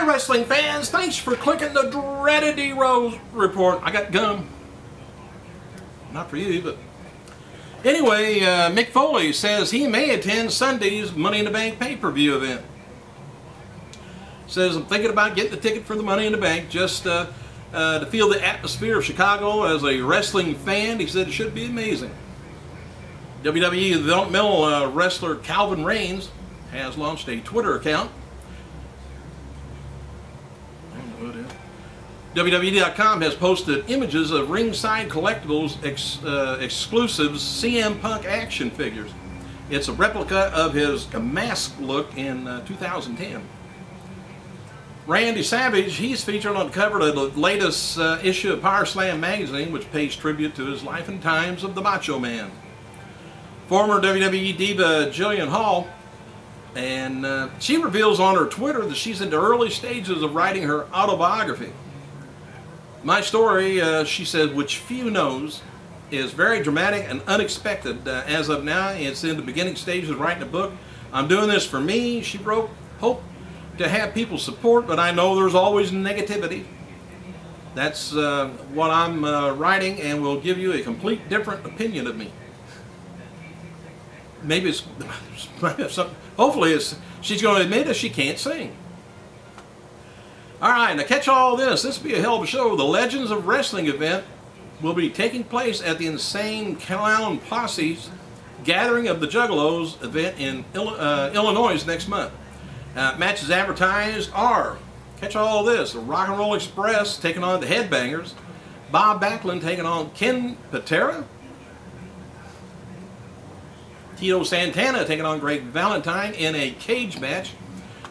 Hi wrestling fans, thanks for clicking the dreaded D-Rose report. I got gum. Not for you, but... Anyway, Mick Foley says he may attend Sunday's Money in the Bank pay-per-view event. Says, I'm thinking about getting the ticket for the Money in the Bank just to feel the atmosphere of Chicago as a wrestling fan. He said it should be amazing. WWE developmental wrestler Calvin Reigns has launched a Twitter account. WWE.com has posted images of ringside collectibles exclusives CM Punk action figures. It's a replica of his mask look in 2010. Randy Savage, he's featured on the cover of the latest issue of Power Slam magazine, which pays tribute to his life and times of the Macho Man. Former WWE diva Jillian Hall, and she reveals on her Twitter that she's in the early stages of writing her autobiography. My story, she said, which few knows, is very dramatic and unexpected. As of now, it's in the beginning stages of writing a book. I'm doing this for me, she wrote. Hope to have people support, but I know there's always negativity. That's what I'm writing, and will give you a complete different opinion of me. Maybe it's hopefully she's going to admit that she can't sing. Alright, now catch all this. This will be a hell of a show. The Legends of Wrestling event will be taking place at the Insane Clown Posse's Gathering of the Juggalos event in Illinois next month. Matches advertised are, catch all this, the Rock and Roll Express taking on the Headbangers, Bob Backlund taking on Ken Patera, Tito Santana taking on Greg Valentine in a cage match,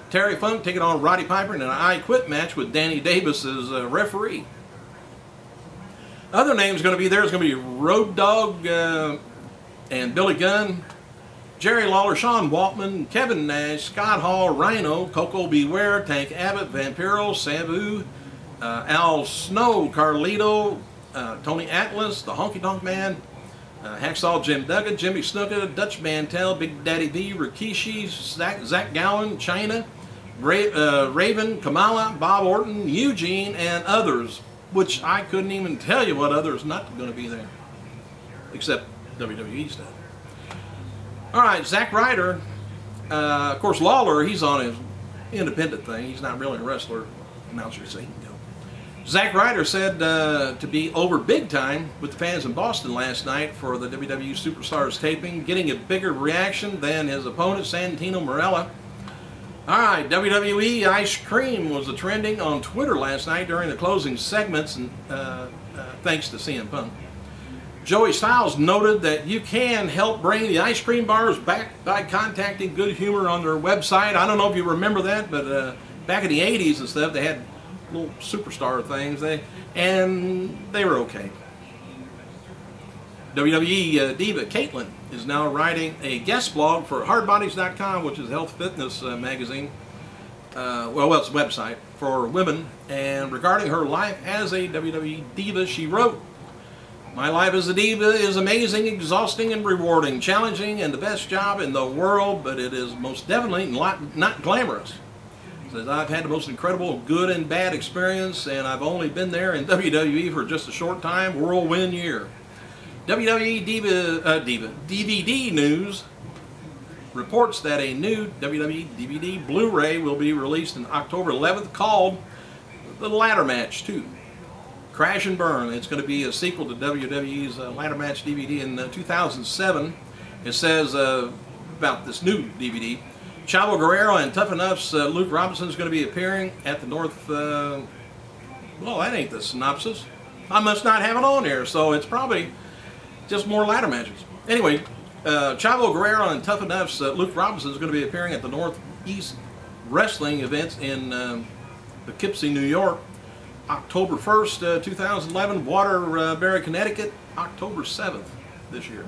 Terry Funk taking on Roddy Piper in an I Quit match with Danny Davis as referee. Other names going to be there is going to be Road Dogg and Billy Gunn, Jerry Lawler, Sean Waltman, Kevin Nash, Scott Hall, Rhino, Coco Beware, Tank Abbott, Vampiro, Sabu, Al Snow, Carlito, Tony Atlas, the Honky Tonk Man, Hacksaw Jim Duggan, Jimmy Snuka, Dutch Mantel, Big Daddy V, Rikishi, Zach Gowen, Chyna, Raven, Kamala, Bob Orton, Eugene, and others, which I couldn't even tell you what others not going to be there, except WWE stuff. Alright, Zack Ryder, of course Lawler, he's on his independent thing, he's not really a wrestler, announcer, so he can go. Zack Ryder said to be over big time with the fans in Boston last night for the WWE Superstars taping, getting a bigger reaction than his opponent Santino Marella. Alright, WWE Ice Cream was trending on Twitter last night during the closing segments, and thanks to CM Punk. Joey Styles noted that you can help bring the ice cream bars back by contacting Good Humor on their website. I don't know if you remember that, but back in the 80s and stuff, they had little superstar things, and they were okay. WWE diva Caitlyn is now writing a guest blog for hardbodies.com, which is a health fitness magazine, well, it's a website for women, and regarding her life as a WWE diva, she wrote, "My life as a diva is amazing, exhausting, and rewarding, challenging, and the best job in the world, but it is most definitely not glamorous. Says, I've had the most incredible good and bad experience, and I've only been there in WWE for just a short time, whirlwind year." WWE DVD News reports that a new WWE DVD Blu-ray will be released on October 11th called The Ladder Match 2. Crash and Burn. It's going to be a sequel to WWE's Ladder Match DVD in 2007. It says about this new DVD, Chavo Guerrero and Tough Enough's Luke Robinson is going to be appearing at the North... well, that ain't the synopsis. I must not have it on here, so it's probably just more ladder matches. Anyway, Chavo Guerrero and Tough Enough's Luke Robinson is going to be appearing at the Northeast Wrestling events in Poughkeepsie, New York, October 1st, 2011, Waterbury, Connecticut, October 7th this year.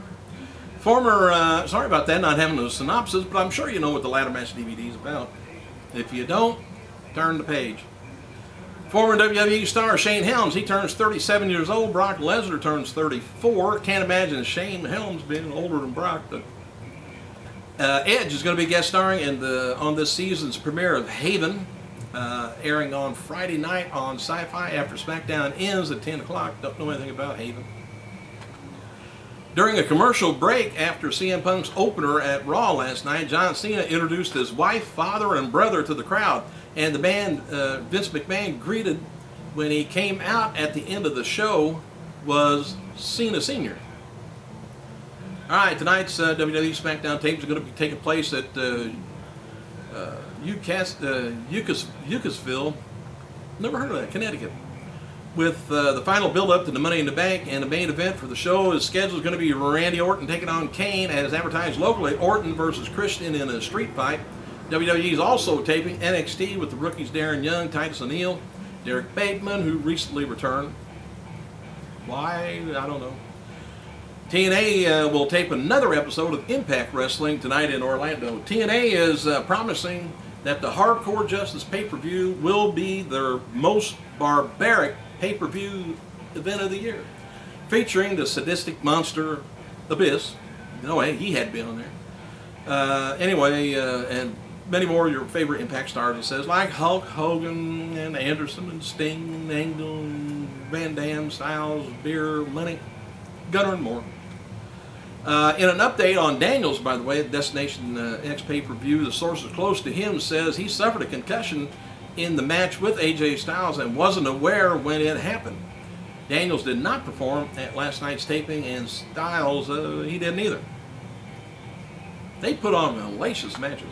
Former, sorry about that, not having a synopsis, but I'm sure you know what the Ladder Match DVD is about. If you don't, turn the page. Former WWE star Shane Helms, he turns 37 years old. Brock Lesnar turns 34. Can't imagine Shane Helms being older than Brock, but Edge is going to be guest starring in on this season's premiere of Haven. airing on Friday night on Sci-Fi after SmackDown ends at 10 o'clock. Don't know anything about Haven. During a commercial break after CM Punk's opener at Raw last night, John Cena introduced his wife, father, and brother to the crowd, and the man Vince McMahon greeted when he came out at the end of the show was Cena Sr. All right, tonight's WWE SmackDown tape is going to be taking place at Ucasville, never heard of that, Connecticut. With the final build-up to the Money in the Bank, and the main event for the show is scheduled going to be Randy Orton taking on Kane, as advertised locally. Orton versus Christian in a street fight. WWE is also taping NXT with the rookies Darren Young, Titus O'Neil, Derek Bateman, who recently returned. Why? I don't know. TNA will tape another episode of Impact Wrestling tonight in Orlando. TNA is promising that the Hardcore Justice pay-per-view will be their most barbaric pay-per-view event of the year, featuring the sadistic monster Abyss. No, hey, he had been on there. Anyway, and many more of your favorite Impact stars, it says, like Hulk Hogan and Anderson and Sting and Angle and Van Dam, Styles, Beer, Lenny, Gunner, and more. In an update on Daniels, by the way, at Destination X pay-per-view, the sources close to him says he suffered a concussion in the match with AJ Styles and wasn't aware when it happened. Daniels did not perform at last night's taping, and Styles, he didn't either. They put on hellacious matches.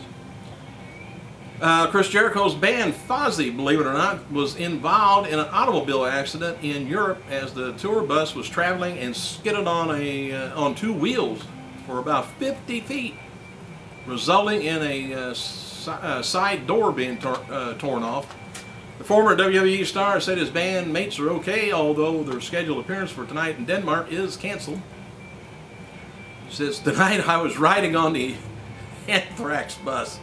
Chris Jericho's band Fozzy, believe it or not, was involved in an automobile accident in Europe as the tour bus was traveling and skidded on two wheels for about 50 feet, resulting in a side door being torn off. The former WWE star said his band mates are okay, although their scheduled appearance for tonight in Denmark is canceled. He says, tonight I was riding on the Anthrax bus.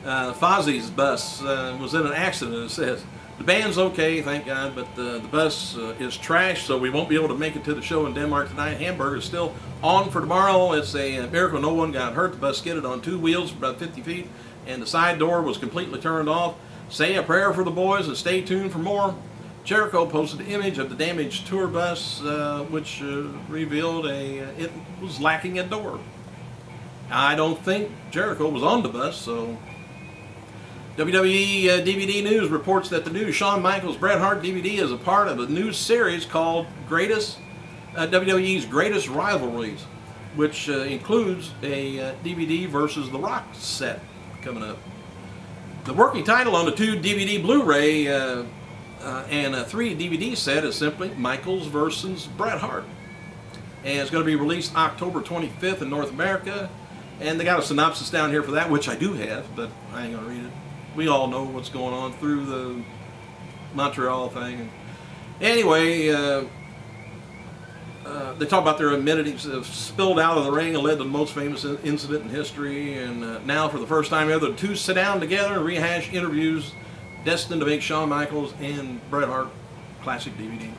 Fozzy's bus was in an accident, it says. The band's okay, thank God, but the bus is trashed, so we won't be able to make it to the show in Denmark tonight. Hamburg is still on for tomorrow. It's a miracle no one got hurt. The bus skidded on two wheels for about 50 feet, and the side door was completely turned off. Say a prayer for the boys and stay tuned for more. Jericho posted an image of the damaged tour bus, which revealed it was lacking a door. I don't think Jericho was on the bus, so... WWE DVD News reports that the new Shawn Michaels Bret Hart DVD is a part of a new series called WWE's Greatest Rivalries, which includes a DVD versus The Rock set coming up. The working title on the 2 DVD Blu-ray and a 3 DVD set is simply Michaels versus Bret Hart. And it's going to be released October 25th in North America. And they got a synopsis down here for that, which I do have, but I ain't going to read it. We all know what's going on through the Montreal thing. Anyway, they talk about their amenities have spilled out of the ring and led to the most famous incident in history. And now, for the first time ever, the two sit down together and rehash interviews destined to make Shawn Michaels and Bret Hart classic DVD.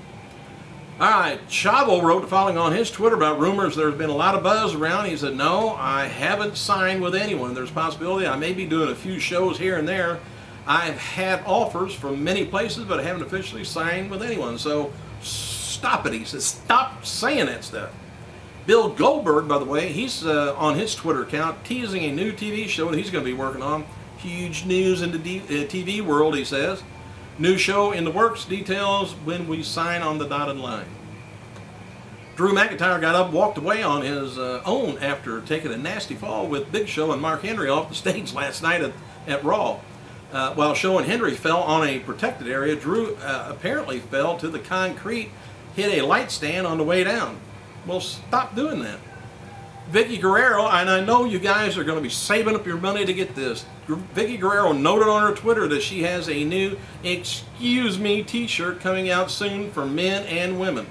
Alright, Chavo wrote the following on his Twitter about rumors there's been a lot of buzz around. He said, no, I haven't signed with anyone. There's a possibility I may be doing a few shows here and there. I've had offers from many places, but I haven't officially signed with anyone. So, stop it. He says, stop saying that stuff. Bill Goldberg, by the way, he's on his Twitter account teasing a new TV show that he's going to be working on. Huge news in the TV world, he says. New show in the works, details when we sign on the dotted line. Drew McIntyre got up, walked away on his own after taking a nasty fall with Big Show and Mark Henry off the stage last night at Raw. While Show and Henry fell on a protected area, Drew apparently fell to the concrete, hit a light stand on the way down. Well, stop doing that. Vicky Guerrero, and I know you guys are going to be saving up your money to get this. Vicky Guerrero noted on her Twitter that she has a new Excuse Me t-shirt coming out soon for men and women.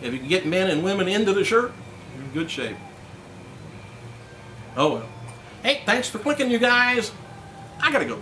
If you can get men and women into the shirt, you're in good shape. Oh well. Hey, thanks for clicking, you guys. I gotta go.